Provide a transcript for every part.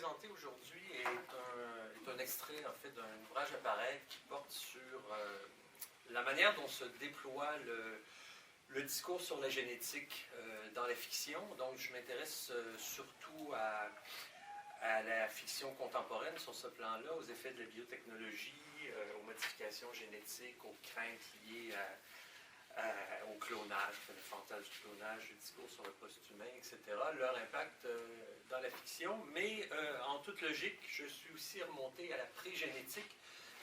présenter aujourd'hui est un extrait en fait, d'un ouvrage à paraître qui porte sur la manière dont se déploie le discours sur la génétique dans la fiction. Donc, je m'intéresse surtout à la fiction contemporaine sur ce plan-là, aux effets de la biotechnologie, aux modifications génétiques, aux craintes liées au clonage, le fantasme du clonage, le discours sur le post-humain, etc., leur impact dans la fiction. Mais en toute logique, je suis aussi remonté à la pré-génétique,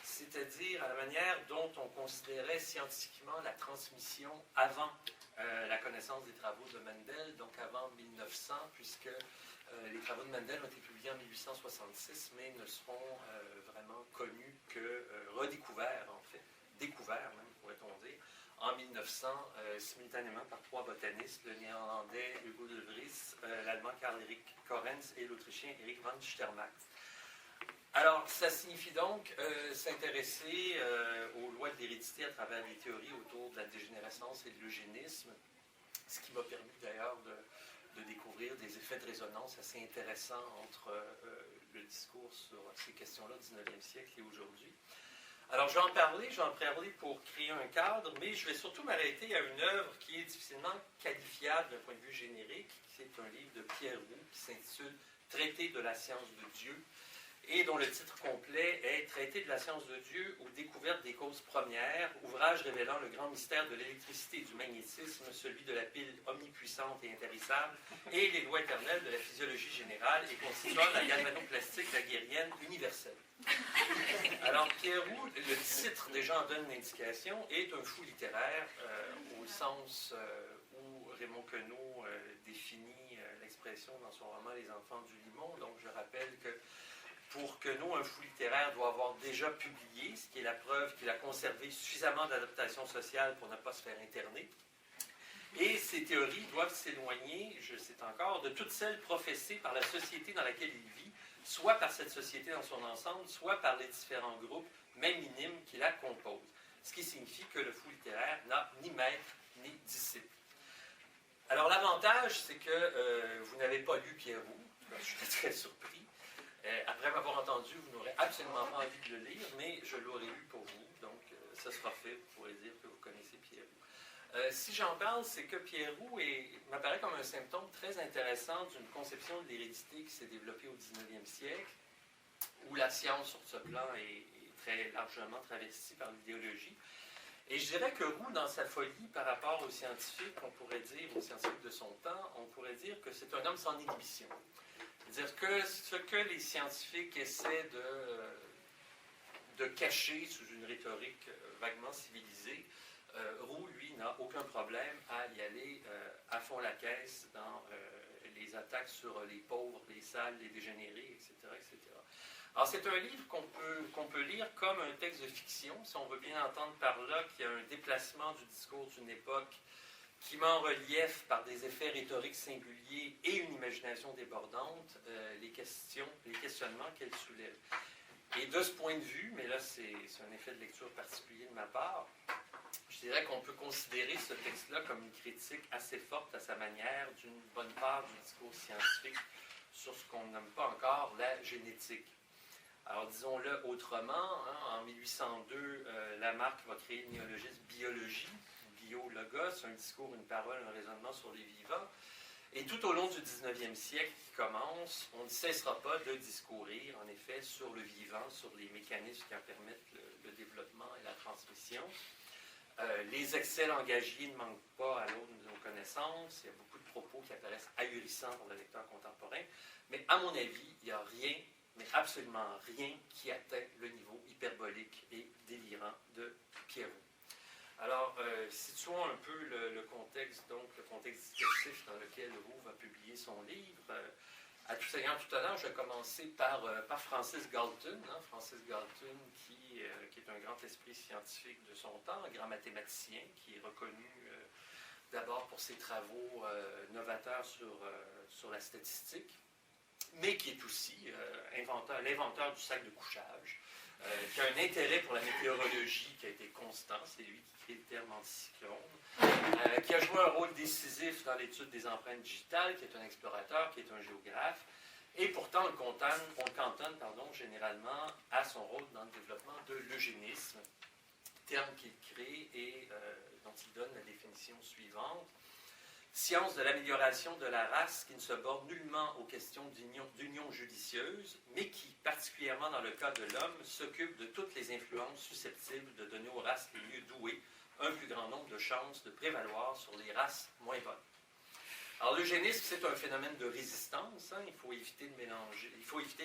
c'est-à-dire à la manière dont on considérait scientifiquement la transmission avant la connaissance des travaux de Mendel, donc avant 1900, puisque les travaux de Mendel ont été publiés en 1866, mais ne seront vraiment connus que redécouverts, en fait, découverts même, pourrait-on dire, en 1900, simultanément par trois botanistes, le néerlandais Hugo de Vries, l'allemand Karl-Erik Correns et l'autrichien Erich von Stermarck. Alors, ça signifie donc s'intéresser aux lois de l'hérédité à travers les théories autour de la dégénérescence et de l'eugénisme, ce qui m'a permis d'ailleurs de découvrir des effets de résonance assez intéressants entre le discours sur ces questions-là du 19e siècle et aujourd'hui. Alors, je vais en parler pour créer un cadre, mais je vais surtout m'arrêter à une œuvre qui est difficilement qualifiable d'un point de vue générique. C'est un livre de Pierre Roux qui s'intitule « Traité de la science de Dieu » et dont le titre complet est « Traité de la science de Dieu ou découverte des causes premières, ouvrage révélant le grand mystère de l'électricité et du magnétisme, celui de la pile omnipuissante et intarissable, et les lois éternelles de la physiologie générale et constituant la galvanoplastique daguerrienne universelle. » Alors, Pierre Roux, le titre déjà en donne une indication, est un fou littéraire au sens où Raymond Queneau définit l'expression dans son roman Les enfants du Limon. Donc, je rappelle que pour Queneau, un fou littéraire doit avoir déjà publié, ce qui est la preuve qu'il a conservé suffisamment d'adaptation sociale pour ne pas se faire interner. Et ces théories doivent s'éloigner, je cite encore, de toutes celles professées par la société dans laquelle il vit, soit par cette société dans son ensemble, soit par les différents groupes, même minimes, qui la composent. Ce qui signifie que le fou littéraire n'a ni maître ni disciple. Alors l'avantage, c'est que vous n'avez pas lu Pierre Roux. Je suis très surpris. Après m'avoir entendu, vous n'aurez absolument pas envie de le lire, mais je l'aurai lu pour vous. Donc ça sera fait, vous pourrez dire que vous connaissez Pierre Roux. Si j'en parle, c'est que Pierre Roux m'apparaît comme un symptôme très intéressant d'une conception de l'hérédité qui s'est développée au 19e siècle, où la science sur ce plan est très largement travestie par l'idéologie. Et je dirais que Roux, dans sa folie par rapport aux scientifiques, on pourrait dire, aux scientifiques de son temps, on pourrait dire que c'est un homme sans inhibition. C'est-à-dire que ce que les scientifiques essaient de cacher sous une rhétorique vaguement civilisée, Roux, lui, n'a aucun problème à y aller à fond la caisse dans les attaques sur les pauvres, les sales, les dégénérés, etc., etc. Alors, c'est un livre qu'on peut lire comme un texte de fiction, si on veut bien entendre par là qu'il y a un déplacement du discours d'une époque qui met en relief par des effets rhétoriques singuliers et une imagination débordante les questionnements qu'elle soulève. Et de ce point de vue, mais là c'est un effet de lecture particulier de ma part, je dirais qu'on peut considérer ce texte-là comme une critique assez forte à sa manière d'une bonne part du discours scientifique sur ce qu'on nomme pas encore la génétique. Alors disons-le autrement, en 1802, Lamarck va créer le néologisme biologie, bio-logos, un discours, une parole, un raisonnement sur les vivants. Et tout au long du 19e siècle qui commence, on ne cessera pas de discourir, en effet, sur le vivant, sur les mécanismes qui en permettent le développement et la transmission. Les excès langagiers ne manquent pas à l'aune de nos connaissances. Il y a beaucoup de propos qui apparaissent ahurissants pour le lecteur contemporain. Mais à mon avis, il n'y a rien, mais absolument rien, qui atteint le niveau hyperbolique et délirant de Pierre Roux. Alors, situons un peu le contexte, donc le contexte discursif dans lequel Roux va publier son livre. À tout à l'heure, je vais commencer par Francis Galton. Francis Galton, qui est un grand esprit scientifique de son temps, un grand mathématicien, qui est reconnu d'abord pour ses travaux novateurs sur la statistique, mais qui est aussi l'inventeur du sac de couchage, qui a un intérêt pour la météorologie qui a été constant, c'est lui qui crée le terme anticyclone, qui a joué un rôle décisif dans l'étude des empreintes digitales, qui est un explorateur, qui est un géographe, Et pourtant, on le cantonne généralement à son rôle dans le développement de l'eugénisme, terme qu'il crée et dont il donne la définition suivante. Science de l'amélioration de la race qui ne se borne nullement aux questions d'union judicieuse, mais qui, particulièrement dans le cas de l'homme, s'occupe de toutes les influences susceptibles de donner aux races les mieux douées un plus grand nombre de chances de prévaloir sur les races moins bonnes. Alors, l'eugénisme, c'est un phénomène de résistance. Il faut éviter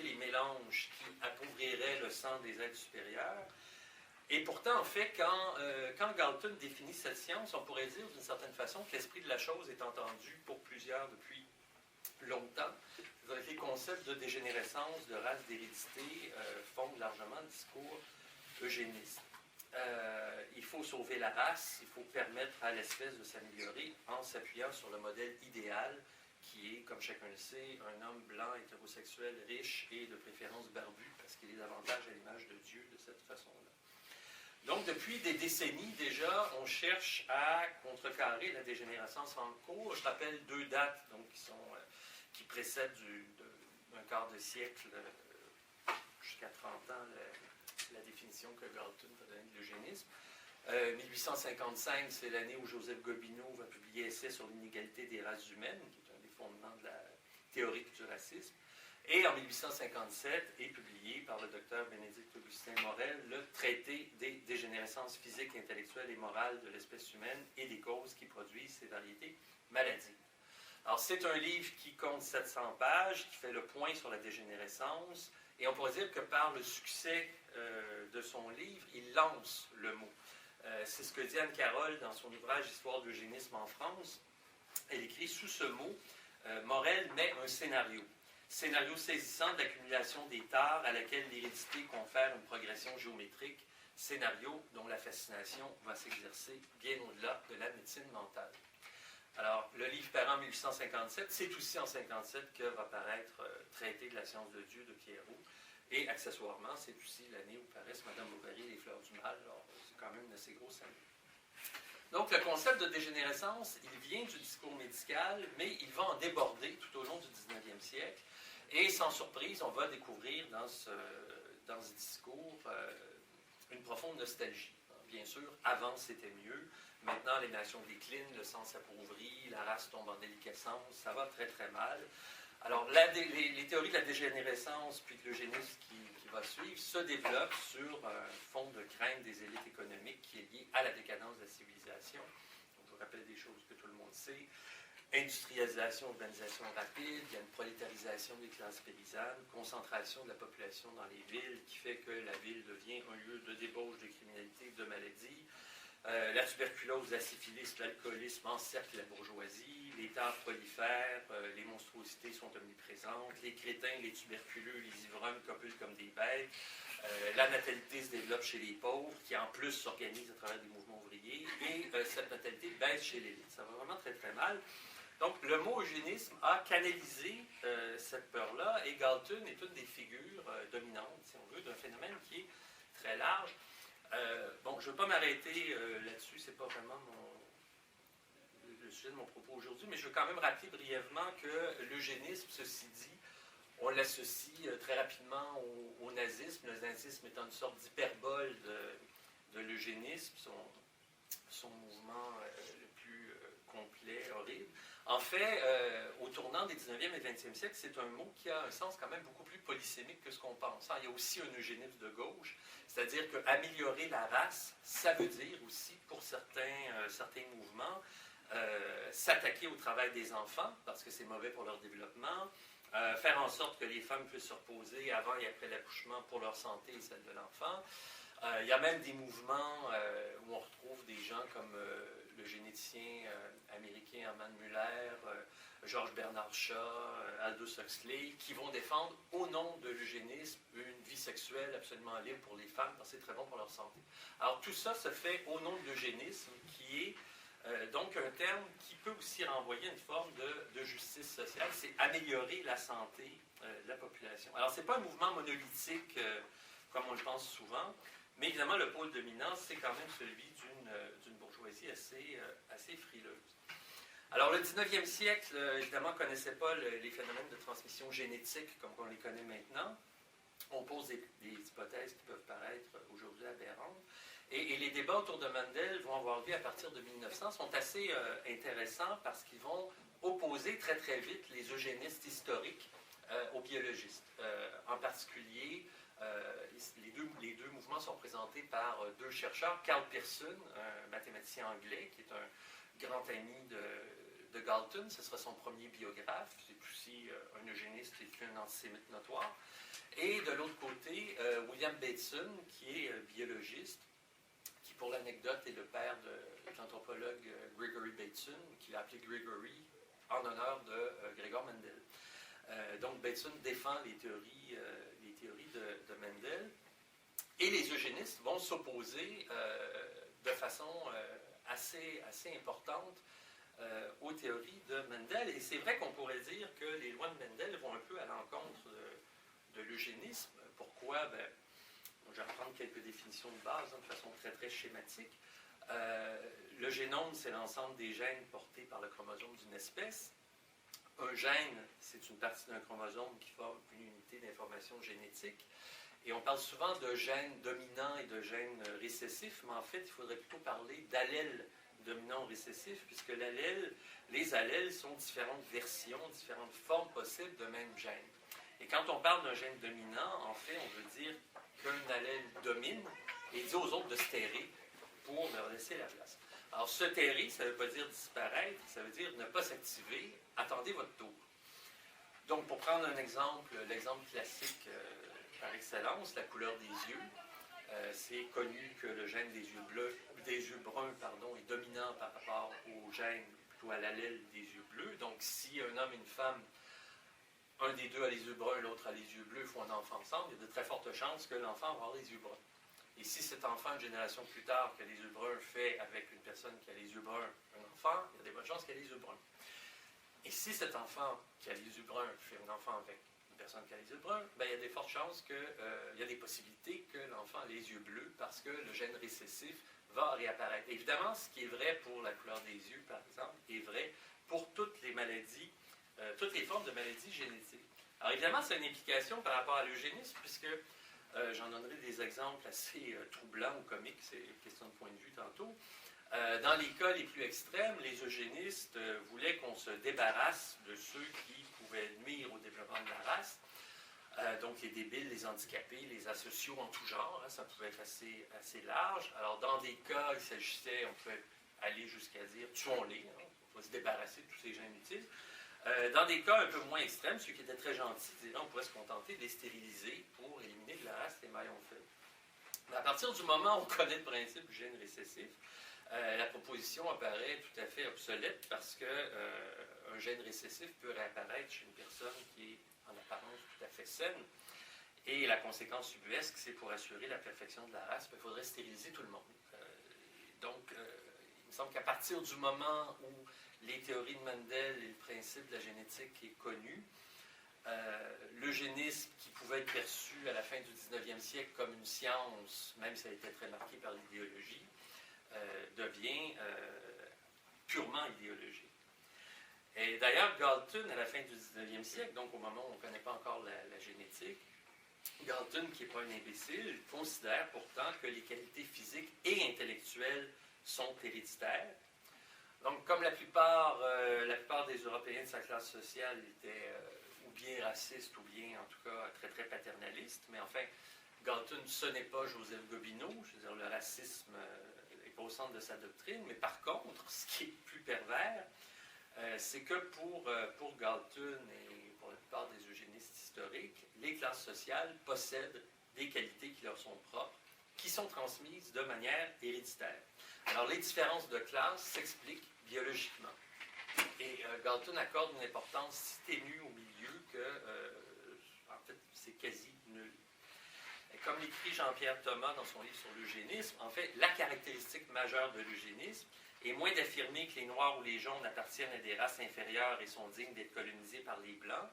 les mélanges qui appauvriraient le sang des êtres supérieurs. Et pourtant, en fait, quand Galton définit cette science, on pourrait dire d'une certaine façon que l'esprit de la chose est entendu pour plusieurs depuis longtemps. Les concepts de dégénérescence, de race, d'hérédité fondent largement le discours eugéniste. Il faut sauver la race, il faut permettre à l'espèce de s'améliorer en s'appuyant sur le modèle idéal qui est, comme chacun le sait, un homme blanc, hétérosexuel, riche et de préférence barbu, parce qu'il est davantage à l'image de Dieu de cette façon-là. Donc, depuis des décennies déjà, on cherche à contrecarrer la dégénérescence en cours. Je rappelle deux dates donc, qui précèdent d'un quart de siècle jusqu'à 30 ans la définition que Galton a donnée de l'eugénisme. 1855, c'est l'année où Joseph Gobineau va publier Essai sur l'inégalité des races humaines, qui est un des fondements de la théorie du racisme. Et en 1857 est publié par le docteur Bénédicte Augustin Morel le Traité des dégénérescences physiques, intellectuelles et morales de l'espèce humaine et des causes qui produisent ces variétés maladives. Alors, c'est un livre qui compte 700 pages, qui fait le point sur la dégénérescence, et on pourrait dire que par le succès de son livre, il lance le mot. C'est ce que dit Anne Carroll dans son ouvrage « Histoire de l'eugénisme en France ». Elle écrit « Sous ce mot, Morel met un scénario. Scénario saisissant de l'accumulation des tares à laquelle l'hérédité confère une progression géométrique, scénario dont la fascination va s'exercer bien au-delà de la médecine mentale. » Alors, le livre paraît en 1857, c'est aussi en 1957 que va paraître Traité de la science de Dieu de Pierrot, et accessoirement, c'est aussi l'année où paraissent Madame Bovary et les fleurs du mal, alors c'est quand même une assez grosse année. Donc, le concept de dégénérescence, il vient du discours médical, mais il va en déborder tout au long du 19e siècle, et sans surprise, on va découvrir dans ce discours une profonde nostalgie. Bien sûr, avant c'était mieux. Maintenant, les nations déclinent, le sang s'appauvrit, la race tombe en déliquescence, ça va très très mal. Alors, les théories de la dégénérescence puis de l'eugénisme qui va suivre se développent sur un fond de crainte des élites économiques qui est lié à la décadence de la civilisation. On vous rappelle des choses que tout le monde sait. Industrialisation, urbanisation rapide, il y a une prolétarisation des classes paysannes, concentration de la population dans les villes qui fait que la ville devient un lieu de débauche, de criminalité, de maladie. La tuberculose, la syphilis, l'alcoolisme encerclent la bourgeoisie, les tares prolifèrent, les monstruosités sont omniprésentes, les crétins, les tuberculeux, les ivrognes copulent comme des bêtes, la natalité se développe chez les pauvres, qui en plus s'organisent à travers des mouvements ouvriers, et cette natalité baisse chez l'élite. Ça va vraiment très très mal. Donc, le mot eugénisme a canalisé cette peur-là, et Galton est une des figures dominantes, si on veut, d'un phénomène qui est très large. Bon, je ne veux pas m'arrêter là-dessus, c'est pas vraiment le sujet de mon propos aujourd'hui, mais je veux quand même rappeler brièvement que l'eugénisme, ceci dit, on l'associe très rapidement au nazisme. Le nazisme étant une sorte d'hyperbole de l'eugénisme, son mouvement le plus complet, horrible. En fait, au tournant des 19e et 20e siècles, c'est un mot qui a un sens quand même beaucoup plus polysémique que ce qu'on pense. Il y a aussi un eugénisme de gauche, c'est-à-dire qu'améliorer la race, ça veut dire aussi, pour certains mouvements, s'attaquer au travail des enfants, parce que c'est mauvais pour leur développement, faire en sorte que les femmes puissent se reposer avant et après l'accouchement pour leur santé et celle de l'enfant. Il y a même des mouvements où on retrouve des gens comme le généticien américain Herman Muller, Georges Bernard Shaw, Aldous Huxley, qui vont défendre au nom de l'eugénisme une vie sexuelle absolument libre pour les femmes, parce que c'est très bon pour leur santé. Alors tout ça se fait au nom de l'eugénisme, qui est donc un terme qui peut aussi renvoyer à une forme de justice sociale, c'est améliorer la santé de la population. Alors c'est pas un mouvement monolithique comme on le pense souvent, mais évidemment le pôle dominant c'est quand même celui d'une bourgeoisie assez frileuse. Alors, le 19e siècle, évidemment, ne connaissait pas les phénomènes de transmission génétique comme on les connaît maintenant. On pose des hypothèses qui peuvent paraître aujourd'hui aberrantes. Et les débats autour de Mendel vont avoir lieu à partir de 1900, sont assez intéressants parce qu'ils vont opposer très très vite les eugénistes historiques aux biologistes. En particulier, les deux mouvements sont présentés par deux chercheurs. Karl Pearson, un mathématicien anglais qui est un grand ami de Galton, ce sera son premier biographe, c'est aussi un eugéniste et un antisémite notoire. Et de l'autre côté, William Bateson, qui est biologiste, qui pour l'anecdote est le père de l'anthropologue Gregory Bateson, qu'il a appelé Gregory en honneur de Gregor Mendel. Donc Bateson défend les théories de Mendel, et les eugénistes vont s'opposer de façon assez importante aux théories de Mendel. Et c'est vrai qu'on pourrait dire que les lois de Mendel vont un peu à l'encontre de l'eugénisme. Pourquoi? Je vais reprendre quelques définitions de base, de façon très très schématique. Le génome, c'est l'ensemble des gènes portés par le chromosome d'une espèce. Un gène, c'est une partie d'un chromosome qui forme une unité d'information génétique. Et on parle souvent de gènes dominants et de gènes récessifs, mais en fait, il faudrait plutôt parler d'allèles dominants ou récessifs, puisque les allèles sont différentes versions, différentes formes possibles de même gène. Et quand on parle d'un gène dominant, en fait, on veut dire qu'un allèle domine et dit aux autres de se terrer pour leur laisser la place. Alors, se terrer, ça ne veut pas dire disparaître, ça veut dire ne pas s'activer, attendez votre tour. Donc, pour prendre un exemple, l'exemple classique par excellence, la couleur des yeux, c'est connu que le gène des yeux bruns, est dominant par rapport au gène, plutôt à l'allèle des yeux bleus. Donc, si un homme et une femme, un des deux a les yeux bruns, l'autre a les yeux bleus, font un enfant ensemble, il y a de très fortes chances que l'enfant va avoir les yeux bruns. Et si cet enfant, une génération plus tard, qui a les yeux bruns, fait avec une personne qui a les yeux bruns un enfant, il y a des bonnes chances qu'il ait les yeux bruns. Et si cet enfant qui a les yeux bruns fait un enfant avec une personne qui a les yeux bruns, il y a des fortes chances il y a des possibilités que l'enfant ait les yeux bleus parce que le gène récessif va réapparaître. Évidemment, ce qui est vrai pour la couleur des yeux, par exemple, est vrai pour toutes les maladies, toutes les formes de maladies génétiques. Alors évidemment, c'est une implication par rapport à l'eugénisme, puisque j'en donnerai des exemples assez troublants ou comiques, c'est une question de point de vue tantôt. Dans les cas les plus extrêmes, les eugénistes voulaient qu'on se débarrasse de ceux qui pouvaient nuire au développement de la race. Donc les débiles, les handicapés, les asociaux en tout genre, ça pouvait être assez large. Alors dans des cas, il s'agissait, on pouvait aller jusqu'à dire tuons-les, on va se débarrasser de tous ces gens inutiles. Dans des cas un peu moins extrêmes, ceux qui étaient très gentils disaient on pourrait se contenter de les stériliser pour éliminer de la race les maillons faibles. Mais à partir du moment où on connaît le principe du gène récessif, la proposition apparaît tout à fait obsolète parce qu'un gène récessif peut réapparaître chez une personne qui est en apparence tout à fait saine. Et la conséquence ubuesque, c'est pour assurer la perfection de la race, il faudrait stériliser tout le monde. Donc, il me semble qu'à partir du moment où les théories de Mendel et le principe de la génétique est connu, l'eugénisme qui pouvait être perçu à la fin du 19e siècle comme une science, même si elle était très marquée par l'idéologie, devient purement idéologique. Et d'ailleurs, Galton, à la fin du 19e siècle, donc au moment où on ne connaît pas encore la génétique, Galton, qui n'est pas un imbécile, considère pourtant que les qualités physiques et intellectuelles sont héréditaires. Donc, comme la plupart des Européens de sa classe sociale étaient ou bien racistes ou bien, en tout cas, très, très paternalistes, mais enfin, Galton, ce n'est pas Joseph Gobineau, je veux dire, le racisme n'est pas au centre de sa doctrine, mais par contre, ce qui est plus pervers, c'est que pour Galton et pour la plupart des eugénistes historiques, les classes sociales possèdent des qualités qui leur sont propres, qui sont transmises de manière héréditaire. Alors, les différences de classe s'expliquent biologiquement. Et Galton accorde une importance si ténue au milieu que, en fait, c'est quasi nul. Et comme l'écrit Jean-Pierre Thomas dans son livre sur l'eugénisme, en fait, la caractéristique majeure de l'eugénisme est moins d'affirmer que les Noirs ou les Jaunes appartiennent à des races inférieures et sont dignes d'être colonisés par les Blancs,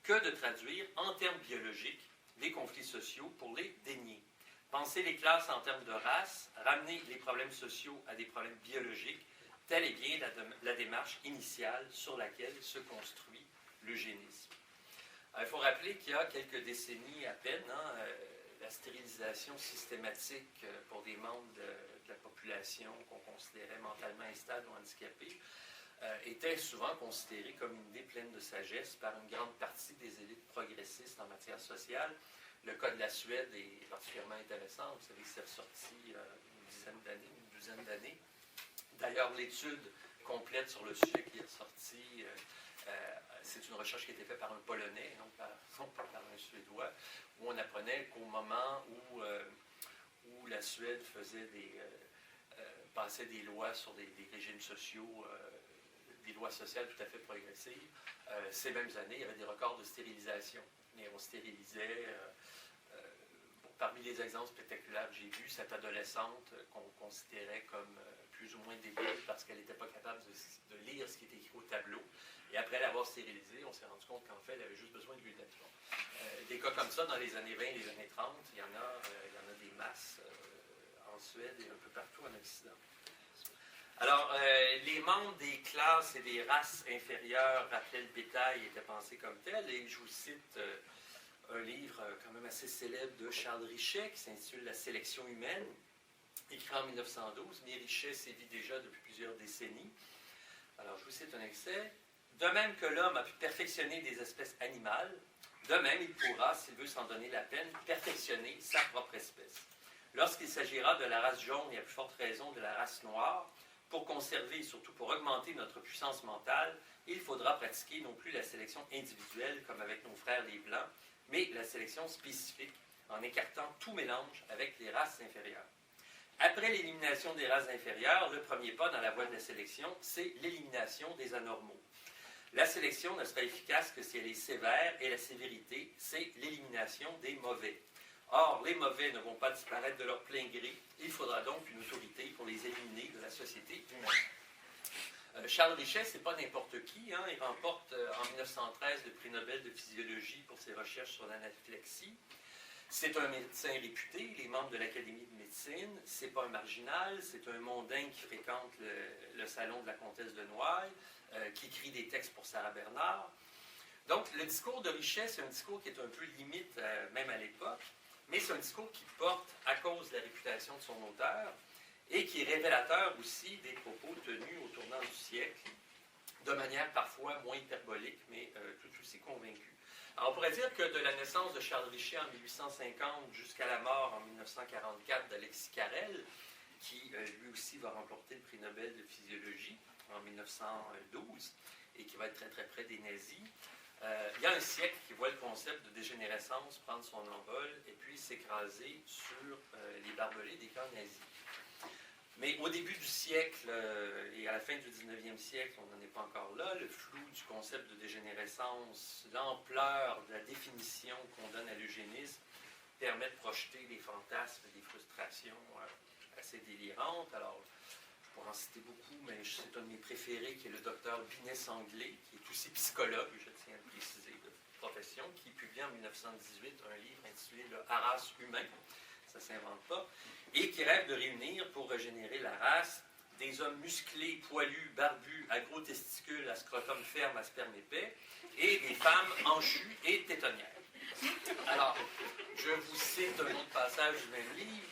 que de traduire en termes biologiques les conflits sociaux pour les dénier. Penser les classes en termes de race, ramener les problèmes sociaux à des problèmes biologiques, Telle est bien la démarche initiale sur laquelle se construit l'eugénisme. Il faut rappeler qu'il y a quelques décennies à peine, la stérilisation systématique pour des membres de la population qu'on considérait mentalement instables ou handicapés était souvent considérée comme une idée pleine de sagesse par une grande partie des élites progressistes en matière sociale. Le cas de la Suède est particulièrement intéressant. Vous savez que c'est ressorti une douzaine d'années. D'ailleurs, l'étude complète sur le sujet qui est ressortie, c'est une recherche qui a été faite par un Polonais, non pas par un Suédois, où on apprenait qu'au moment où la Suède passait des lois sur des régimes sociaux, des lois sociales tout à fait progressives, ces mêmes années, il y avait des records de stérilisation. Et on stérilisait, parmi les exemples spectaculaires que j'ai vus, cette adolescente qu'on considérait comme plus ou moins débile parce qu'elle n'était pas capable de lire ce qui était écrit au tableau. Et après l'avoir stérilisée, on s'est rendu compte qu'en fait, elle avait juste besoin de lunettes. Des cas comme ça, dans les années 20 et les années 30, il y en a des masses en Suède et un peu partout en Occident. Alors, les membres des classes et des races inférieures rappelaient le bétail étaient pensés comme tel, et je vous cite un livre quand même assez célèbre de Charles Richet qui s'intitule « La sélection humaine », écrit en 1912, mais Richet sévit déjà depuis plusieurs décennies. Alors, je vous cite un extrait. « De même que l'homme a pu perfectionner des espèces animales, de même il pourra, s'il veut s'en donner la peine, perfectionner sa propre espèce. Lorsqu'il s'agira de la race jaune et à plus forte raison de la race noire, pour conserver et surtout pour augmenter notre puissance mentale, il faudra pratiquer non plus la sélection individuelle comme avec nos frères les Blancs, mais la sélection spécifique en écartant tout mélange avec les races inférieures. Après l'élimination des races inférieures, le premier pas dans la voie de la sélection, c'est l'élimination des anormaux. La sélection ne sera efficace que si elle est sévère, et la sévérité, c'est l'élimination des mauvais. Or, les mauvais ne vont pas disparaître de leur plein gré. Il faudra donc une autorité pour les éliminer de la société humaine. Charles Richet, c'est pas n'importe qui. Il remporte en 1913 le prix Nobel de physiologie pour ses recherches sur l'anaphylexie. C'est un médecin réputé, les membres de l'Académie de médecine. C'est pas un marginal, c'est un mondain qui fréquente le salon de la comtesse de Noailles, qui écrit des textes pour Sarah Bernard. Donc, le discours de Richet, c'est un discours qui est un peu limite, même à l'époque, mais c'est un discours qui porte, à cause de la réputation de son auteur, et qui est révélateur aussi des propos tenus au tournant du siècle, de manière parfois moins hyperbolique, mais tout aussi convaincue. Alors, on pourrait dire que de la naissance de Charles Richet en 1850 jusqu'à la mort en 1944 d'Alexis Carrel, qui lui aussi va remporter le prix Nobel de physiologie en 1912, et qui va être très très près des nazis, il y a un siècle qui voit le concept de dégénérescence prendre son envol et puis s'écraser sur les barbelés des camps nazis. Mais au début du siècle et à la fin du 19e siècle, on n'en est pas encore là, le flou du concept de dégénérescence, l'ampleur de la définition qu'on donne à l'eugénisme permet de projeter des fantasmes, des frustrations assez délirantes. Alors, je pourrais en citer beaucoup, mais c'est un de mes préférés qui est le docteur Binet-Sanglé, qui est aussi psychologue, je tiens à le préciser, de profession, qui publie en 1918 un livre intitulé « Le Haras humain », ça ne s'invente pas, et qui rêve de réunir pour régénérer la race des hommes musclés, poilus, barbus, à gros testicules, à scrotum ferme, à sperme épais, et des femmes hanchues et tétonnières. Alors, je vous cite un autre passage du même livre.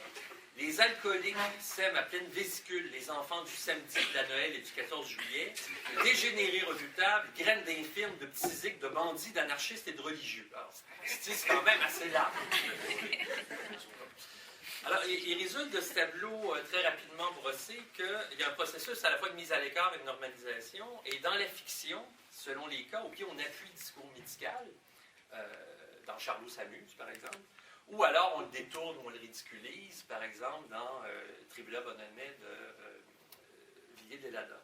Les alcooliques sèment à pleine vésicule les enfants du samedi, de la Noël et du 14 juillet, de dégénérés redoutables, graines d'infirmes, de petits ziques, de bandits, d'anarchistes et de religieux. Alors, c'est quand même assez large. Alors, il résulte de ce tableau très rapidement brossé qu'il y a un processus à la fois de mise à l'écart et de normalisation, et dans la fiction, selon les cas auxquels on appuie le discours médical, dans Charlot s'amuse, par exemple, ou alors on le détourne ou on le ridiculise, par exemple, dans Tribula Bonhomet de Villiers-Delada.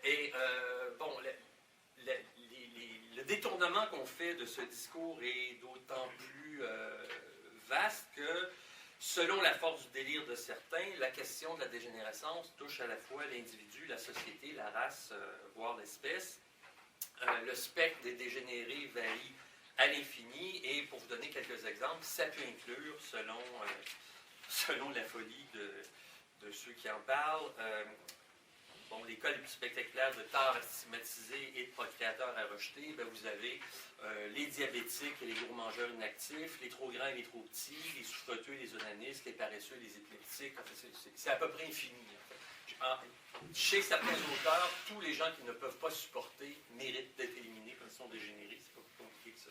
Et, bon, le détournement qu'on fait de ce discours est d'autant plus vaste que, selon la force du délire de certains, la question de la dégénérescence touche à la fois l'individu, la société, la race, voire l'espèce. Le spectre des dégénérés varie à l'infini, et pour vous donner quelques exemples, ça peut inclure, selon la folie de ceux qui en parlent, bon, les cas les plus spectaculaires de tare à stigmatiser et de procréateurs à rejeter, ben, vous avez les diabétiques et les gros mangeurs inactifs, les trop grands et les trop petits, les souffreteux et les onanistes, les paresseux et les épileptiques. En fait, c'est à peu près infini. En fait. Chez certains auteurs, tous les gens qui ne peuvent pas supporter méritent d'être éliminés comme ils sont dégénérés. C'est pas plus compliqué que ça.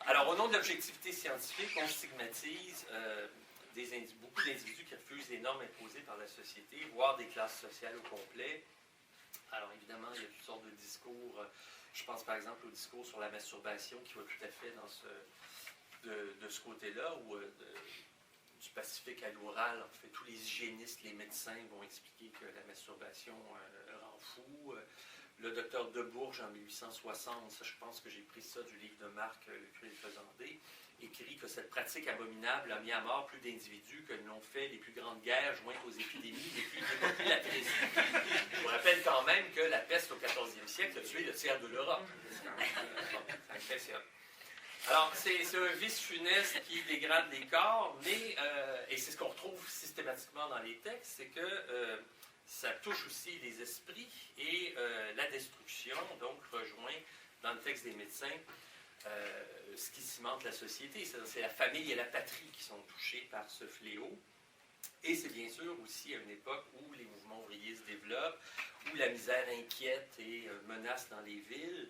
Alors, au nom de l'objectivité scientifique, on stigmatise beaucoup d'individus qui refusent les normes imposées par la société, voire des classes sociales au complet. Alors, évidemment, il y a toutes sortes de discours. Je pense par exemple au discours sur la masturbation qui va tout à fait de ce côté-là, ou du pacifique à l'oral. En fait, tous les hygiénistes, les médecins vont expliquer que la masturbation rend fou. Le docteur Debourges, en 1860, ça, je pense que j'ai pris ça du livre de Marc, Le curé de Faisandé, écrit que cette pratique abominable a mis à mort plus d'individus que l'ont fait les plus grandes guerres jointes aux épidémies depuis la peste. Je vous rappelle quand même que la peste au 14e siècle a tué le tiers de l'Europe. C'est impressionnant. Alors, c'est un vice funeste qui dégrade les corps, mais, et c'est ce qu'on retrouve systématiquement dans les textes, c'est que ça touche aussi les esprits et la destruction, donc rejoint dans le texte des médecins ce qui cimente la société. C'est la famille et la patrie qui sont touchés par ce fléau. Et c'est bien sûr aussi à une époque où les mouvements ouvriers se développent, où la misère inquiète et menace dans les villes.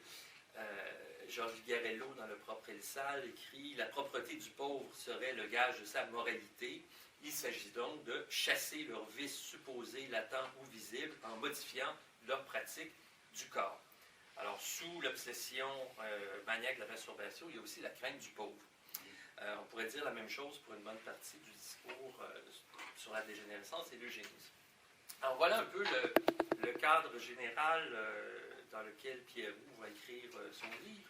Georges Vigarello, dans Le propre et le sale, écrit « La propreté du pauvre serait le gage de sa moralité. Il s'agit donc de chasser leurs vices supposés, latents ou visibles, en modifiant leur pratique du corps. » Alors, sous l'obsession maniaque de la masturbation, il y a aussi la crainte du pauvre. On pourrait dire la même chose pour une bonne partie du discours sur la dégénérescence et l'eugénisme. Alors, voilà un peu le cadre général dans lequel Pierre Roux va écrire son livre.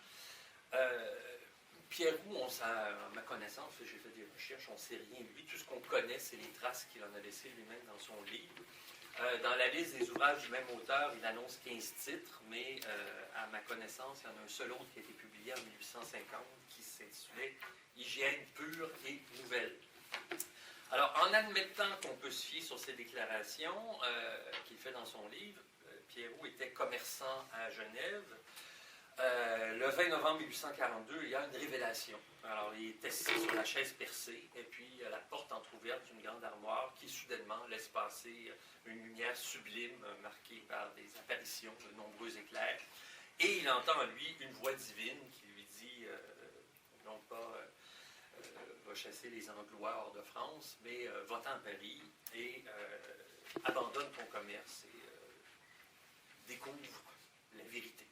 Pierre Roux, à ma connaissance, j'ai fait des recherches, on ne sait rien de lui. Tout ce qu'on connaît, c'est les traces qu'il en a laissées lui-même dans son livre. Dans la liste des ouvrages du même auteur, il annonce 15 titres, mais à ma connaissance, il y en a un seul autre qui a été publié en 1850, qui s'intitulait « Hygiène pure et nouvelle ». Alors, en admettant qu'on peut se fier sur ces déclarations qu'il fait dans son livre, Pierre Roux était commerçant à Genève. Le 20 novembre 1842, il y a une révélation. Alors, il est assis sur la chaise percée, et puis la porte entrouverte d'une grande armoire qui, soudainement, laisse passer une lumière sublime marquée par des apparitions de nombreux éclairs. Et il entend en lui une voix divine qui lui dit, non pas va chasser les Anglois hors de France, mais va-t'en à Paris et abandonne ton commerce et découvre la vérité.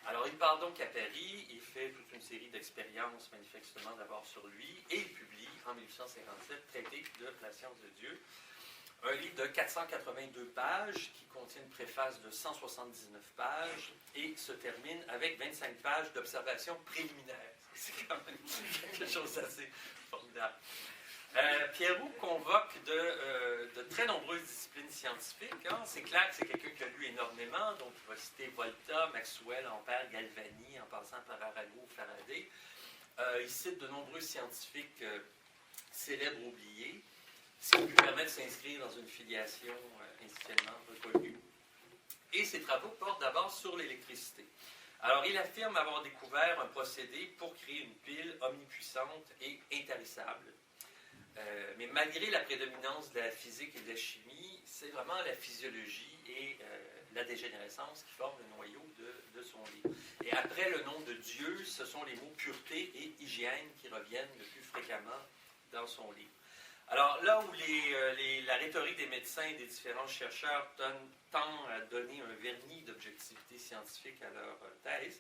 Alors, il part donc à Paris, il fait toute une série d'expériences, manifestement d'abord sur lui, et il publie en 1857 Traité de la science de Dieu, un livre de 482 pages qui contient une préface de 179 pages et se termine avec 25 pages d'observations préliminaires. C'est quand même quelque chose d'assez formidable. Pierre Roux convoque de très nombreuses disciplines scientifiques. Hein. C'est clair que c'est quelqu'un qui a lu énormément, donc il va citer Volta, Maxwell, Ampère, Galvani, en passant par Arago, Faraday. Il cite de nombreux scientifiques célèbres oubliés, ce qui lui permet de s'inscrire dans une filiation institutionnellement reconnue. Et ses travaux portent d'abord sur l'électricité. Alors, il affirme avoir découvert un procédé pour créer une pile omnipuissante et intarissable. Mais malgré la prédominance de la physique et de la chimie, c'est vraiment la physiologie et la dégénérescence qui forment le noyau de son livre. Et après le nom de Dieu, ce sont les mots pureté et hygiène qui reviennent le plus fréquemment dans son livre. Alors là où la rhétorique des médecins et des différents chercheurs tend à donner un vernis d'objectivité scientifique à leur thèse,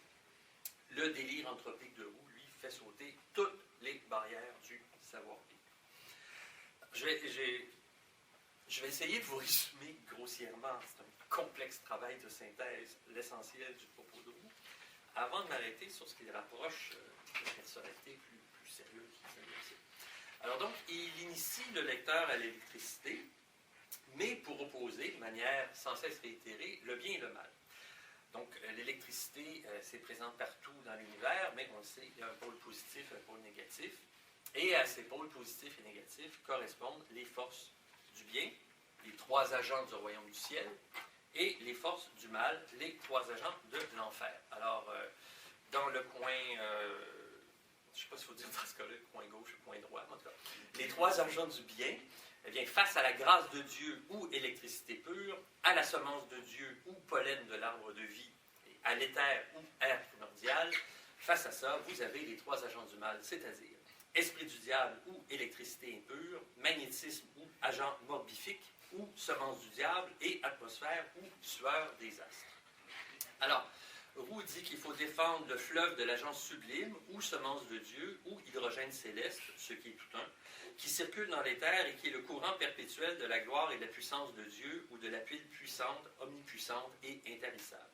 le délire anthropique de Roux, lui, fait sauter toutes les barrières du savoir-vivre. Je vais essayer de vous résumer grossièrement, c'est un complexe travail de synthèse, l'essentiel du propos de Roux, avant de m'arrêter sur ce qui le rapproche de personnalités plus sérieuses. Alors donc, il initie le lecteur à l'électricité, mais pour opposer, de manière sans cesse réitérée, le bien et le mal. Donc, l'électricité, c'est présent partout dans l'univers, mais on le sait, il y a un pôle positif et un pôle négatif. Et à ces pôles positifs et négatifs correspondent les forces du bien les 3 agents du royaume du ciel, et les forces du mal, les 3 agents de l'enfer. Alors, dans le coin, je ne sais pas s'il faut dire dans ce cas-là, le coin gauche, le coin droit, en tout cas, les 3 agents du bien, eh bien, face à la grâce de Dieu ou électricité pure, à la semence de Dieu ou pollen de l'arbre de vie, et à l'éther ou air primordial, face à ça, vous avez les 3 agents du mal, c'est-à-dire esprit du diable ou électricité impure, magnétisme ou agent morbifique, ou semence du diable, et atmosphère ou sueur des astres. Alors, Roux dit qu'il faut défendre le fleuve de l'agent sublime, ou semence de Dieu, ou hydrogène céleste, ce qui est tout un, qui circule dans l'éther et qui est le courant perpétuel de la gloire et de la puissance de Dieu, ou de la pile puissante, omnipuissante et intarissable.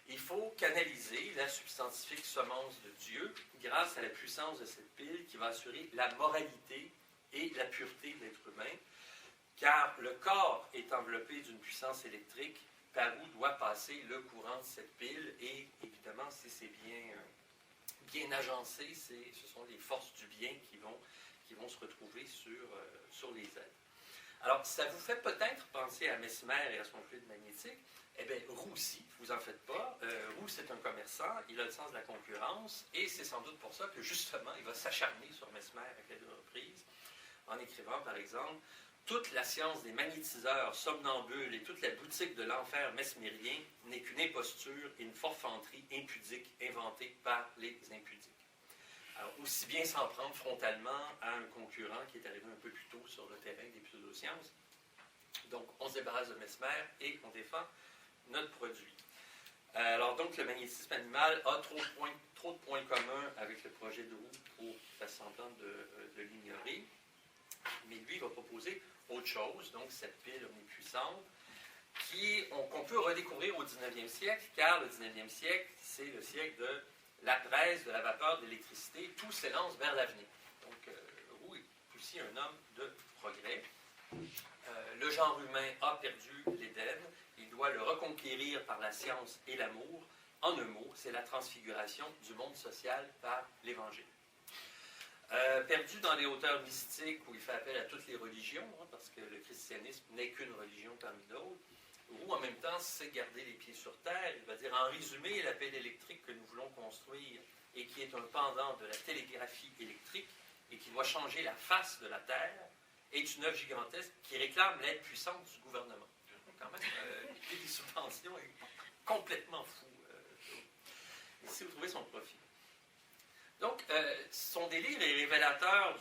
Il faut canaliser la substantifique semence de Dieu grâce à la puissance de cette pile qui va assurer la moralité et la pureté de l'être humain, car le corps est enveloppé d'une puissance électrique par où doit passer le courant de cette pile, et évidemment, si c'est bien agencé, ce sont les forces du bien qui vont se retrouver sur les êtres. Alors, ça vous fait peut-être penser à Mesmer et à son fluide magnétique. Eh bien, Roux aussi, vous en faites pas. Roux, c'est un commerçant, il a le sens de la concurrence, et c'est sans doute pour ça que, justement, il va s'acharner sur Mesmer à quelques reprises, en écrivant, par exemple, toute la science des magnétiseurs somnambules et toute la boutique de l'enfer mesmérien n'est qu'une imposture et une forfanterie impudique inventée par les impudiques. Alors, aussi bien s'en prendre frontalement à un concurrent qui est arrivé un peu plus tôt sur le terrain des pseudosciences. Donc, on se débarrasse de Mesmer et on défend notre produit. Alors, donc, le magnétisme animal a trop de points communs avec le projet de Roux pour faire semblant de l'ignorer. Mais lui, il va proposer autre chose, donc cette pile omnipuissante, qu'on peut redécouvrir au 19e siècle, car le 19e siècle, c'est le siècle de la presse, de la vapeur, de l'électricité, tout s'élance vers l'avenir. Donc, Roux est aussi un homme de progrès. Le genre humain a perdu l'Éden, il doit le reconquérir par la science et l'amour. En un mot, c'est la transfiguration du monde social par l'Évangile. Perdu dans les hauteurs mystiques où il fait appel à toutes les religions, parce que le christianisme n'est qu'une religion parmi d'autres, Roux, en même temps, sait garder les pieds sur terre. Il va dire, en résumé, la pile électrique que nous voulons construire et qui est un pendant de la télégraphie électrique et qui doit changer la face de la Terre, est une œuvre gigantesque qui réclame l'aide puissante du gouvernement. Quand même, l'idée des subventions est complètement fou. Ici, vous trouvez son profil. Donc, son délire est révélateur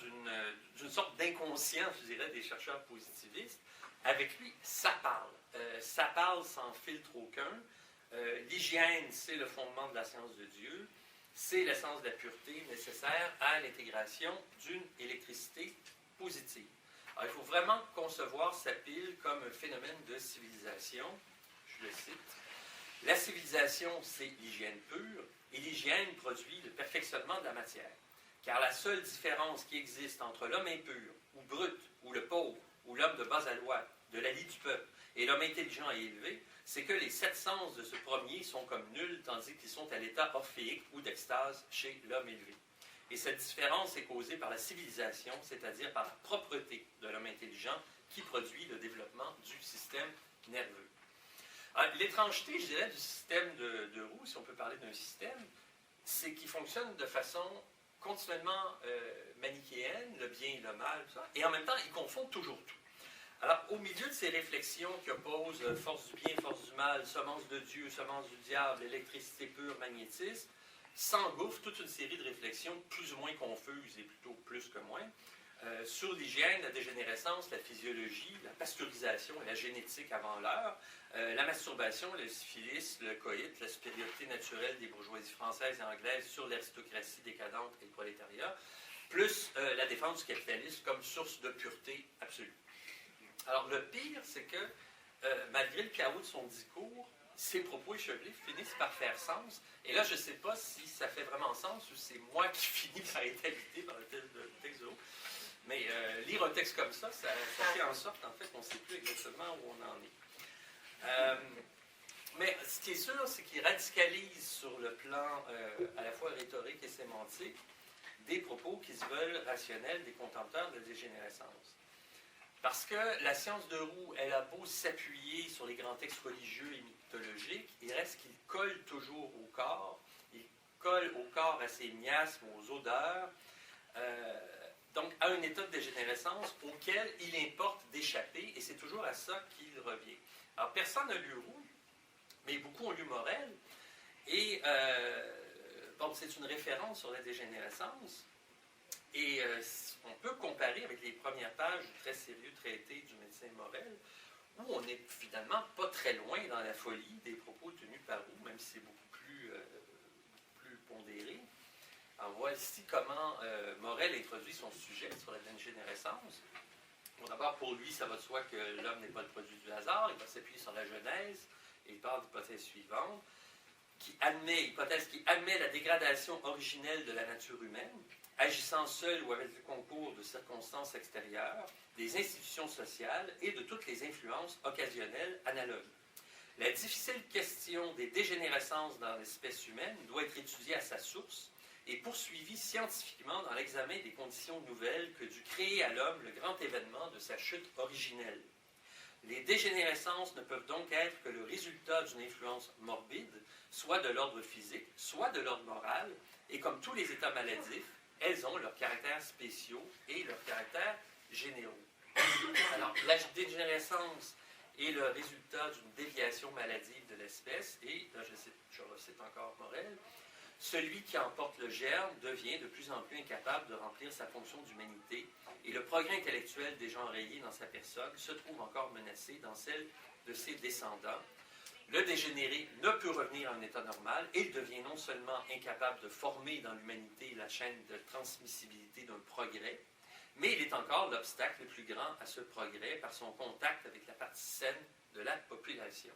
d'une sorte d'inconscient, je dirais, des chercheurs positivistes. Avec lui, ça parle. Ça parle sans filtre aucun. L'hygiène, c'est le fondement de la science de Dieu. C'est l'essence de la pureté nécessaire à l'intégration d'une électricité positive. Alors, il faut vraiment concevoir sa pile comme un phénomène de civilisation. Je le cite. La civilisation, c'est l'hygiène pure. Et l'hygiène produit le perfectionnement de la matière. Car la seule différence qui existe entre l'homme impur, ou brut, ou le pauvre, ou l'homme de bas aloi, de la lie du peuple, et l'homme intelligent et élevé, c'est que les 7 sens de ce premier sont comme nuls, tandis qu'ils sont à l'état orphéique ou d'extase chez l'homme élevé. Et cette différence est causée par la civilisation, c'est-à-dire par la propreté de l'homme intelligent, qui produit le développement du système nerveux. L'étrangeté, je dirais, du système de Roux, si on peut parler d'un système, c'est qu'il fonctionne de façon continuellement manichéenne, le bien et le mal, tout ça, et en même temps, il confond toujours tout. Alors, au milieu de ces réflexions qui opposent force du bien, force du mal, semence de Dieu, semence du diable, électricité pure, magnétisme, s'engouffre toute une série de réflexions plus ou moins confuses et plutôt plus que moins, sur l'hygiène, la dégénérescence, la physiologie, la pasteurisation et la génétique avant l'heure, la masturbation, le syphilis, le coït, la supériorité naturelle des bourgeoisies françaises et anglaises sur l'aristocratie décadente et le prolétariat, plus la défense du capitalisme comme source de pureté absolue. Alors, le pire, c'est que, malgré le chaos de son discours, ses propos échevelés finissent par faire sens. Et là, je ne sais pas si ça fait vraiment sens ou c'est moi qui finis par être habité par le texte de Roux. Mais lire un texte comme ça fait en sorte, en fait, qu'on ne sait plus exactement où on en est. Mais ce qui est sûr, c'est qu'il radicalise sur le plan à la fois rhétorique et sémantique des propos qui se veulent rationnels des contempteurs de la dégénérescence. Parce que la science de Roux, elle a beau s'appuyer sur les grands textes religieux et mythologiques, il reste qu'il colle toujours au corps, il colle au corps à ses miasmes, aux odeurs, donc à un état de dégénérescence auquel il importe d'échapper, et c'est toujours à ça qu'il revient. Alors personne n'a lu Roux, mais beaucoup ont lu Morel, et bon, c'est une référence sur la dégénérescence, et on peut comparer avec les premières pages du très sérieux traité du médecin Morel, où on n'est finalement pas très loin dans la folie des propos tenus par Roux, même si c'est beaucoup plus pondéré. On voit ici comment Morel introduit son sujet sur la dégénérescence. Bon, d'abord, pour lui, ça va de soi que l'homme n'est pas le produit du hasard. Il va s'appuyer sur la Genèse et il parle d'hypothèse suivante, hypothèse qui admet la dégradation originelle de la nature humaine, agissant seule ou avec le concours de circonstances extérieures, des institutions sociales et de toutes les influences occasionnelles analogues. La difficile question des dégénérescences dans l'espèce humaine doit être étudiée à sa source et poursuivie scientifiquement dans l'examen des conditions nouvelles que dut créer à l'homme le grand événement de sa chute originelle. Les dégénérescences ne peuvent donc être que le résultat d'une influence morbide, soit de l'ordre physique, soit de l'ordre moral, et comme tous les états maladifs, elles ont leurs caractères spéciaux et leurs caractères généraux. Alors, la dégénérescence est le résultat d'une déviation maladive de l'espèce, et, là je recite encore Morel, celui qui emporte le germe devient de plus en plus incapable de remplir sa fonction d'humanité, et le progrès intellectuel déjà enrayé dans sa personne se trouve encore menacé dans celle de ses descendants. Le dégénéré ne peut revenir à un état normal, et il devient non seulement incapable de former dans l'humanité la chaîne de transmissibilité d'un progrès, mais il est encore l'obstacle le plus grand à ce progrès par son contact avec la partie saine de la population.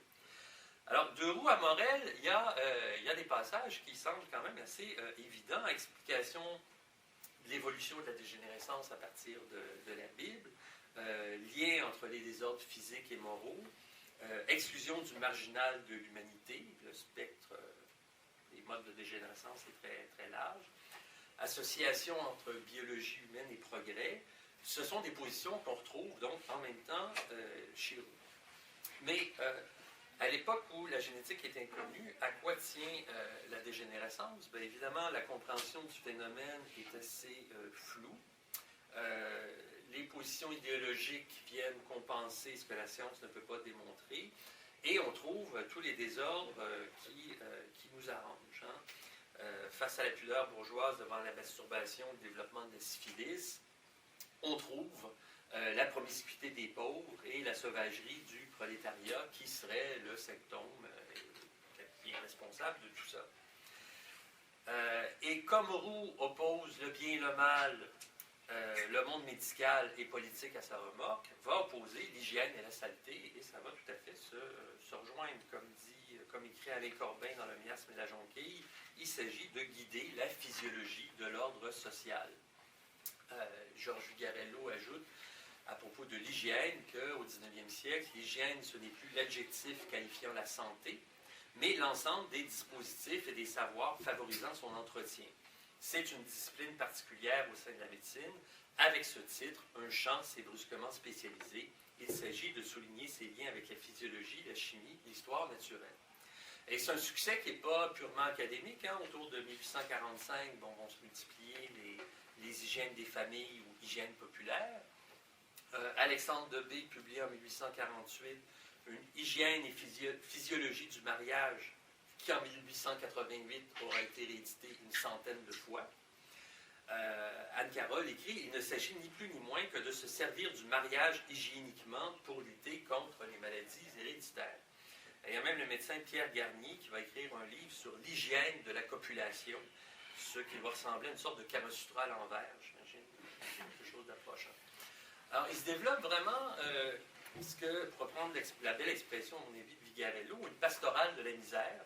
Alors, de Roux à Morel, il y a des passages qui semblent quand même assez évidents. Explication de l'évolution de la dégénérescence à partir de la Bible, lien entre les désordres physiques et moraux, exclusion du marginal de l'humanité, le spectre des modes de dégénérescence est très, très large, association entre biologie humaine et progrès. Ce sont des positions qu'on retrouve donc en même temps chez Roux. Mais à l'époque où la génétique est inconnue, à quoi tient la dégénérescence? Bien, évidemment, la compréhension du phénomène est assez floue. Les positions idéologiques viennent compenser ce que la science ne peut pas démontrer, et on trouve tous les désordres qui nous arrangent. Face à la pudeur bourgeoise devant la masturbation, le développement de la syphilis, on trouve la promiscuité des pauvres et la sauvagerie du prolétariat qui serait le symptôme bien responsable de tout ça. Et comme Roux oppose le bien et le mal, le monde médical et politique à sa remorque, va opposer l'hygiène et la saleté, et ça va tout à fait se rejoindre, comme écrit Alain Corbin dans Le miasme et la jonquille. Il s'agit de guider la physiologie de l'ordre social. Georges Vigarello ajoute à propos de l'hygiène qu'au 19e siècle, l'hygiène, ce n'est plus l'adjectif qualifiant la santé, mais l'ensemble des dispositifs et des savoirs favorisant son entretien. C'est une discipline particulière au sein de la médecine. Avec ce titre, un champ s'est brusquement spécialisé. Il s'agit de souligner ses liens avec la physiologie, la chimie, l'histoire naturelle. Et c'est un succès qui n'est pas purement académique. Autour de 1845, vont se multiplier les hygiènes des familles ou hygiènes populaires. Alexandre Debé publie en 1848 une hygiène et physiologie du mariage qui en 1888 aura été réédité une centaine de fois. Anne Carroll écrit « Il ne s'agit ni plus ni moins que de se servir du mariage hygiéniquement pour lutter contre les maladies héréditaires. » Il y a même le médecin Pierre Garnier qui va écrire un livre sur l'hygiène de la copulation, ce qui va ressembler à une sorte de Kamasutra à l'envers, j'imagine, quelque chose d'approchant. Alors, il se développe vraiment ce que, pour reprendre la belle expression, à mon avis, de Vigarello, une pastorale de la misère,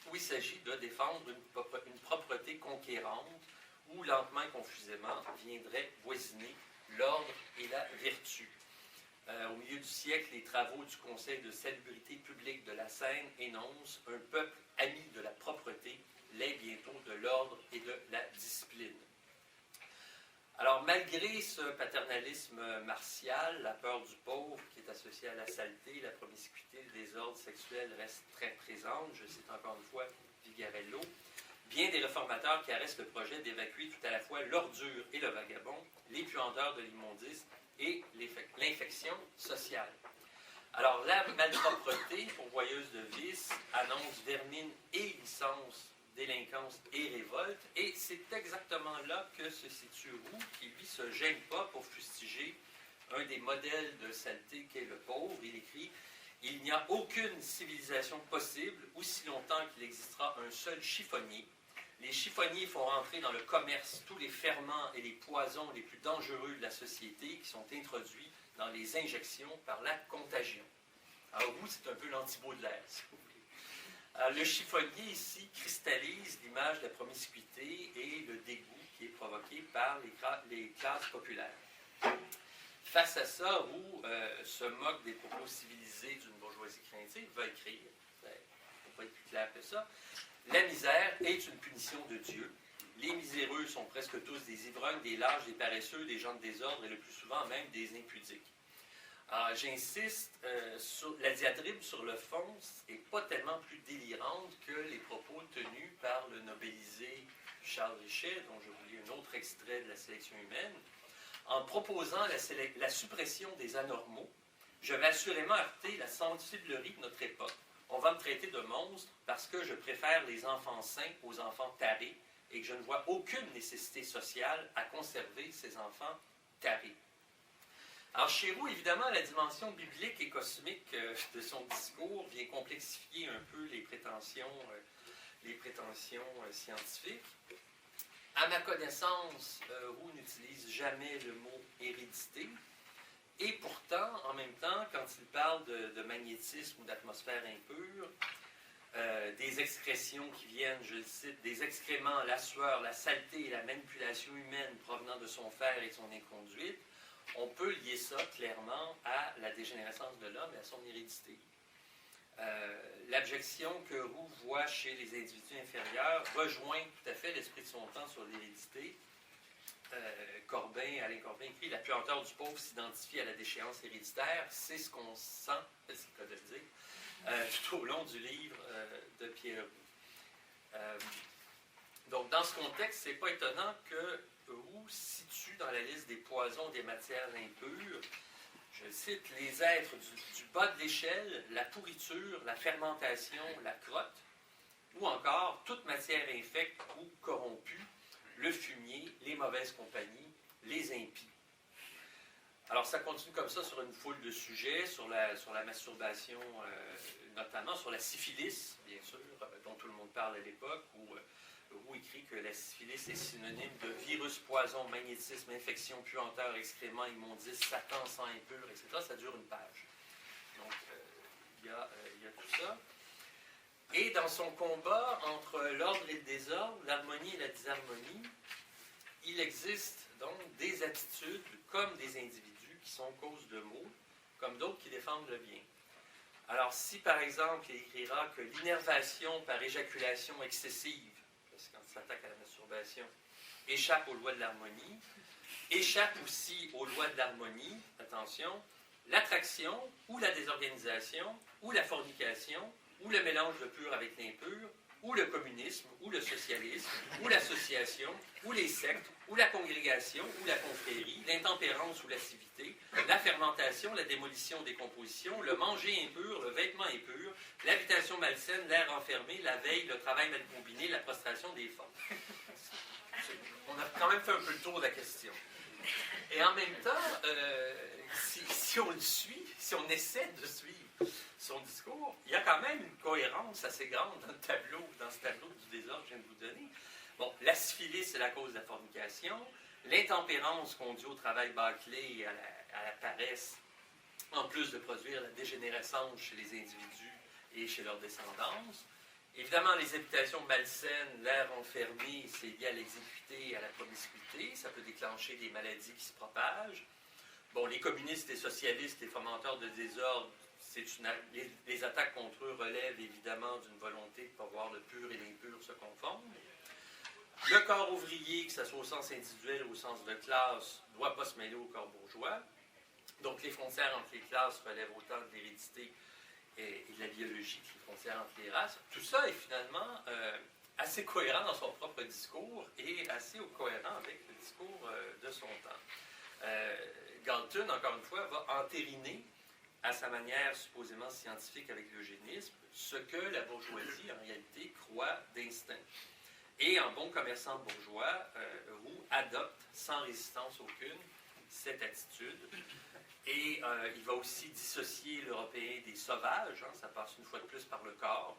où il s'agit de défendre une propreté conquérante, où lentement et confusément viendrait voisiner l'ordre et la vertu. Au milieu du siècle, les travaux du Conseil de salubrité publique de la Seine énoncent un peuple ami de la propreté, l'est bientôt de l'ordre et de la discipline. Alors, malgré ce paternalisme martial, la peur du pauvre qui est associée à la saleté, la promiscuité, le désordre sexuel reste très présente. Je cite encore une fois Vigarello. Bien des réformateurs caressent le projet d'évacuer tout à la fois l'ordure et le vagabond, les puanteurs de l'immondice et l'infection sociale. Alors, la malpropreté, pourvoyeuse de vices, annonce vermine et licence, délinquance et révolte, et c'est exactement là que se situe Roux, qui lui se gêne pas pour fustiger un des modèles de saleté qu'est le pauvre. Il écrit « Il n'y a aucune civilisation possible aussi longtemps qu'il existera un seul chiffonnier. Les chiffonniers font rentrer dans le commerce tous les ferments et les poisons les plus dangereux de la société qui sont introduits dans les injections par la contagion. » Alors vous, c'est un peu l'anti-Baudelaire, si vous voulez. Alors, le chiffonnier ici cristallise l'image de la promiscuité et le dégoût qui est provoqué par les classes populaires. Face à ça, Roux se moque des propos civilisés d'une bourgeoisie craintive, va écrire, il ne faut pas être plus clair que ça, « La misère est une punition de Dieu. Les miséreux sont presque tous des ivrognes, des lâches, des paresseux, des gens de désordre et le plus souvent même des impudiques. » Alors, j'insiste, la diatribe sur le fond n'est pas tellement plus délirante que les propos tenus par le nobelisé Charles Richet, dont je vous lis un autre extrait de La sélection humaine. En proposant la suppression des anormaux, je vais assurément heurter la sensiblerie de notre époque. On va me traiter de monstre parce que je préfère les enfants sains aux enfants tarés et que je ne vois aucune nécessité sociale à conserver ces enfants tarés. Alors, chez Roux, évidemment, la dimension biblique et cosmique de son discours vient complexifier un peu les prétentions scientifiques. À ma connaissance, Roux n'utilise jamais le mot hérédité. Et pourtant, en même temps, quand il parle de magnétisme ou d'atmosphère impure, des excrétions qui viennent, je le cite, des excréments, la sueur, la saleté et la manipulation humaine provenant de son fer et de son inconduite, on peut lier ça clairement à la dégénérescence de l'homme et à son hérédité. L'abjection que Roux voit chez les individus inférieurs rejoint tout à fait l'esprit de son temps sur l'hérédité. Alain Corbin écrit « La puanteur du pauvre s'identifie à la déchéance héréditaire. C'est ce qu'on sent, c'est le cas de le dire, tout au long du livre de Pierre Roux. » Donc, dans ce contexte, ce n'est pas étonnant que Roux situe dans la liste des poisons des matières impures, je cite, les êtres du bas de l'échelle, la pourriture, la fermentation, la crotte, ou encore toute matière infecte ou corrompue, le fumier, les mauvaises compagnies, les impies. Alors, ça continue comme ça sur une foule de sujets, sur la masturbation, notamment sur la syphilis, bien sûr, dont tout le monde parle à l'époque, où Roux écrit que la syphilis est synonyme de virus, poison, magnétisme, infection, puanteur, excrément, immondice, Satan, sang impur, etc. Ça dure une page. Donc, il y a tout ça. Et dans son combat entre l'ordre et le désordre, l'harmonie et la disharmonie, il existe donc des attitudes comme des individus qui sont cause de maux, comme d'autres qui défendent le bien. Alors, si par exemple, il écrira que l'innervation par éjaculation excessive, parce que quand il s'attaque à la masturbation, échappe aux lois de l'harmonie, échappe aussi aux lois de l'harmonie, attention, l'attraction ou la désorganisation ou la fornication ou le mélange de pur avec l'impur, ou le communisme, ou le socialisme, ou l'association, ou les sectes, ou la congrégation, ou la confrérie, l'intempérance ou l'activité, la fermentation, la démolition des compositions, le manger impur, le vêtement impur, l'habitation malsaine, l'air enfermé, la veille, le travail mal combiné, la prostration des formes. On a quand même fait un peu le tour de la question. Et en même temps, si on le suit, si on essaie de suivre son discours, il y a quand même une cohérence assez grande dans ce tableau du désordre que je viens de vous donner. Bon, la syphilis, c'est la cause de la fornication. L'intempérance conduit au travail bâclé et à la paresse, en plus de produire la dégénérescence chez les individus et chez leur descendance. Évidemment, les habitations malsaines, l'air enfermé, c'est lié à l'exécuté et à la promiscuité. Ça peut déclencher des maladies qui se propagent. Bon, les communistes, les socialistes, les fomenteurs de désordre, les attaques contre eux relèvent évidemment d'une volonté de ne pas voir le pur et l'impur se confondre. Le corps ouvrier, que ce soit au sens individuel ou au sens de classe, ne doit pas se mêler au corps bourgeois. Donc les frontières entre les classes relèvent autant de l'hérédité et de la biologie que les frontières entre les races. Tout ça est finalement assez cohérent dans son propre discours et assez cohérent avec le discours de son temps. Galton, encore une fois, va entériner à sa manière supposément scientifique avec l'eugénisme ce que la bourgeoisie, en réalité, croit d'instinct. Et en bon commerçant bourgeois, Roux adopte sans résistance aucune cette attitude. Et il va aussi dissocier l'Européen des sauvages, hein, ça passe une fois de plus par le corps.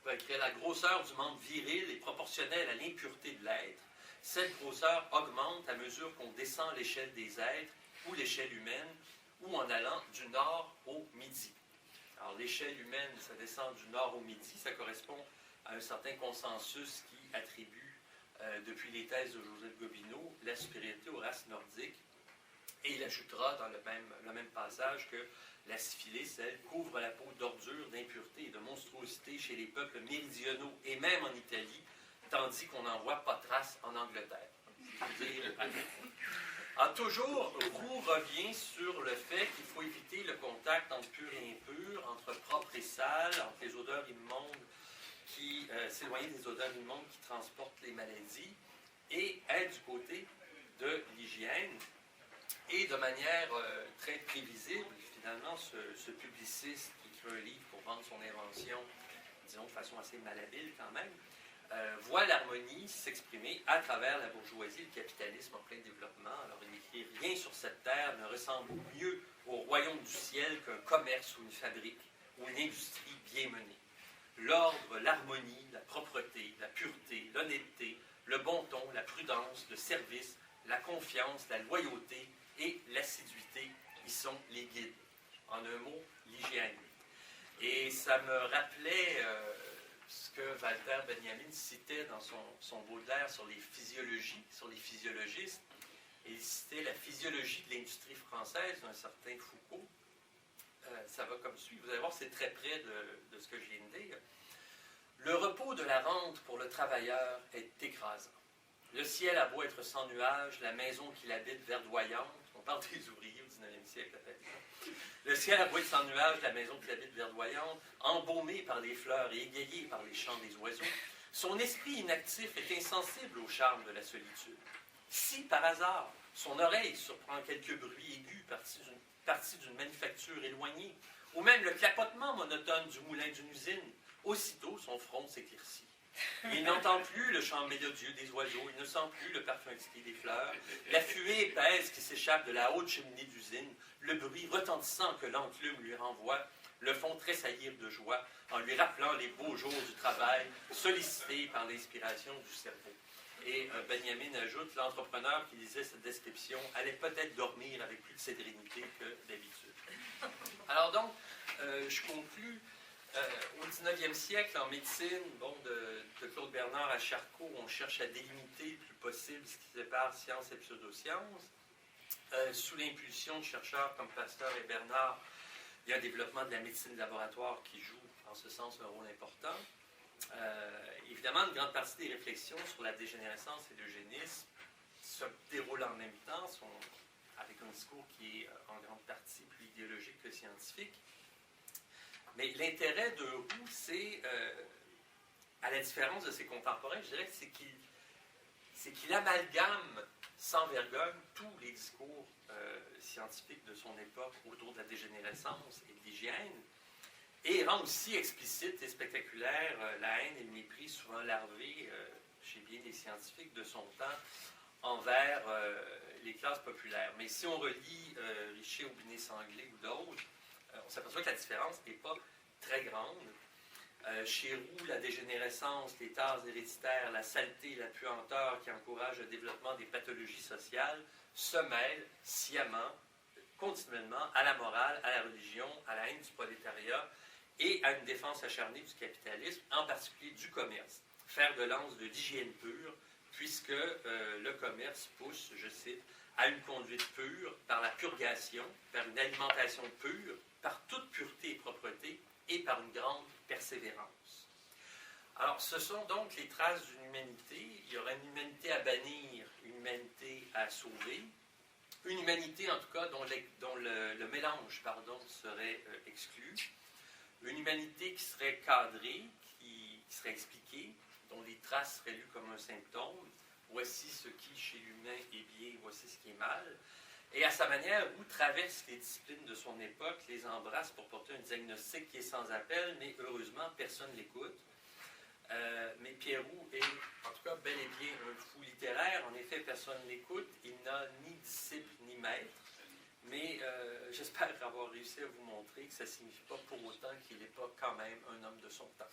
Il va écrire la grosseur du membre viril est proportionnelle à l'impureté de l'être. Cette grosseur augmente à mesure qu'on descend l'échelle des êtres ou l'échelle humaine, ou en allant du nord au midi. Alors l'échelle humaine, ça descend du nord au midi, ça correspond à un certain consensus qui attribue, depuis les thèses de Joseph Gobineau, la supériorité aux races nordiques. Et il ajoutera dans le même passage que la syphilis, elle, couvre la peau d'ordures, d'impuretés et de monstruosités chez les peuples méridionaux et même en Italie, tandis qu'on n'en voit pas trace en Angleterre. Toujours, Roux revient sur le fait qu'il faut éviter le contact entre pur et impur, entre propre et sale, entre les odeurs immondes s'éloigner des odeurs immondes qui transportent les maladies et être du côté de l'hygiène. Et de manière très prévisible, finalement, ce publiciste qui écrit un livre pour vendre son invention, disons de façon assez malhabile quand même, voit l'harmonie s'exprimer à travers la bourgeoisie et le capitalisme en plein développement. Alors il écrit « Rien sur cette terre ne ressemble mieux au royaume du ciel qu'un commerce ou une fabrique ou une industrie bien menée. L'ordre, l'harmonie, la propreté, la pureté, l'honnêteté, le bon ton, la prudence, le service, la confiance, la loyauté et l'assiduité y sont les guides. En un mot, l'hygiène. » Et ça me rappelait ce que Walter Benjamin citait dans son Baudelaire sur les physiologies, sur les physiologistes. Et il citait la physiologie de l'industrie française d'un certain Foucault. Ça va comme suit. Vous allez voir, c'est très près de ce que je viens de dire. Le repos de la rente pour le travailleur est écrasant. Le ciel a beau être sans nuages, la maison qu'il habite verdoyante. On parle des ouvriers au 19e siècle, à fait. Le ciel a beau être sans nuages, la maison qu'il habite verdoyante, embaumée par les fleurs et égayée par les chants des oiseaux. Son esprit inactif est insensible au charme de la solitude. Si, par hasard, son oreille surprend quelques bruits aigus partis d'une manufacture éloignée, ou même le clapotement monotone du moulin d'une usine, aussitôt son front s'éclaircit. Il n'entend plus le chant mélodieux des oiseaux, il ne sent plus le parfum exquis des fleurs, la fumée épaisse qui s'échappe de la haute cheminée d'usine, le bruit retentissant que l'enclume lui renvoie, le font tressaillir de joie en lui rappelant les beaux jours du travail, sollicité par l'inspiration du cerveau. Et Benjamin ajoute, l'entrepreneur qui lisait cette description allait peut-être dormir avec plus de sérénité que d'habitude. Alors donc, je conclus. Au 19e siècle, en médecine, de Claude Bernard à Charcot, on cherche à délimiter le plus possible ce qui sépare science et pseudoscience. Sous l'impulsion de chercheurs comme Pasteur et Bernard, il y a un développement de la médecine de laboratoire qui joue en ce sens un rôle important. Évidemment, une grande partie des réflexions sur la dégénérescence et l'eugénisme se déroulent en même temps, avec un discours qui est en grande partie plus idéologique que scientifique. Mais l'intérêt de Roux, c'est, à la différence de ses contemporains, je dirais que c'est qu'il amalgame sans vergogne tous les discours scientifiques de son époque autour de la dégénérescence et de l'hygiène, et rend aussi explicite et spectaculaire la haine et le mépris souvent larvés chez bien des scientifiques de son temps envers les classes populaires. Mais si on relit Richer, Aubinet, Sanglé ou d'autres, on s'aperçoit que la différence n'est pas très grande. Chez Roux, la dégénérescence, les tares héréditaires, la saleté, la puanteur qui encouragent le développement des pathologies sociales se mêlent sciemment, continuellement, à la morale, à la religion, à la haine du prolétariat et à une défense acharnée du capitalisme, en particulier du commerce. Faire de lance de l'hygiène pure, puisque le commerce pousse, je cite, à une conduite pure, par la purgation, par une alimentation pure, par toute pureté et propreté, et par une grande persévérance. Alors, ce sont donc les traces d'une humanité. Il y aura une humanité à bannir, une humanité à sauver. Une humanité, en tout cas, dont le mélange serait exclu. Une humanité qui serait cadrée, qui serait expliquée, dont les traces seraient lues comme un symptôme. Voici ce qui, chez l'humain, est bien, voici ce qui est mal. Et à sa manière, où traverse les disciplines de son époque, les embrasse pour porter un diagnostic qui est sans appel, mais heureusement, personne ne l'écoute. Mais Pierroux est, en tout cas, bel et bien un fou littéraire. En effet, personne ne l'écoute. Il n'a ni disciple ni maître. Mais j'espère avoir réussi à vous montrer que ça ne signifie pas pour autant qu'il n'est pas quand même un homme de son temps.